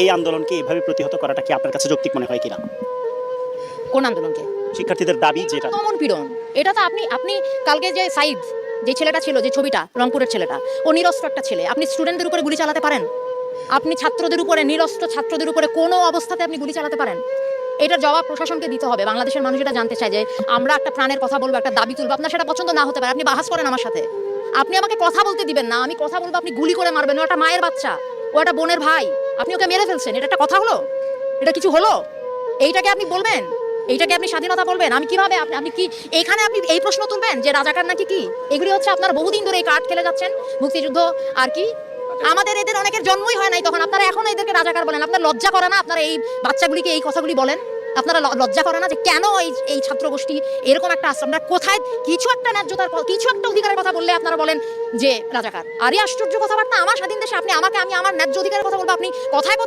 এই আন্দোলনকে এভাবে প্রতিহত করাটা কি আপনার কাছে যৌক্তিক মনে হয় কিনা? কোন আন্দোলনকে? শিক্ষার্থীদের দাবি যেটা। দমন পীড়ন। এটা তো আপনি কালকে যে সাইদ যে ছেলেটা ছিল, যে ছবিটা, রংপুরের ছেলেটা, ও নিরস্ত্র একটা ছেলে। আপনি স্টুডেন্টদের উপরে গুলি চালাতে পারেন? আপনি ছাত্রদের উপরে, নিরস্ত্র ছাত্রদের উপরে কোনো অবস্থাতে আপনি গুলি চালাতে পারেন? এটার জবাব প্রশাসনকে দিতে হবে। বাংলাদেশের মানুষ এটা জানতে চায় যে আমরা একটা প্রাণের কথা বলবো, একটা দাবি তুলবো, আপনার সেটা পছন্দ না হতে পারে, আপনি বাহাস করেন আমার সাথে, আপনি আমাকে কথা বলতে দিবেন না, আমি কথা বলবো, আপনি গুলি করে মারবেন। ও একটা মায়ের বাচ্চা, ও একটা বোনের ভাই, আপনি ওকে মেরে ফেলছেন। এটা একটা কথা হলো? এটা কিছু হলো? এইটাকে আপনি বলবেন? এইটাকে আপনি স্বাধীনতা বলবেন? আমি কিভাবে আপনি কি এখানে আপনি এই প্রশ্ন তুলবেন যে রাজাকার নাকি কি? এগুলি হচ্ছে আপনারা বহুদিন ধরে এই কার্ড খেলে যাচ্ছেন, মুক্তিযুদ্ধ আর কি। আমাদের এদের অনেকের জন্মই হয় নাই তখন, আপনারা এখন এদেরকে রাজাকার বলেন। আপনার লজ্জা করে না? আপনারা এই বাচ্চাগুলিকে এই কথাগুলি বলেন? আপনারা লজ্জা করে না যে কেন এই ছাত্র গোষ্ঠী এরকম একটা আশ্রম? আপনারা কোথায় কিছু একটা ন্যায্যতার, কিছু একটা অধিকারের কথা বললে আপনারা বলেন যে রাজাকার? আরই আশ্চর্য কথাবার্তা। আমার স্বাধীন দেশে আপনি আমাকে, আমি আমার ন্যায্য অধিকারের কথা বলবো, আপনি কথায় কথা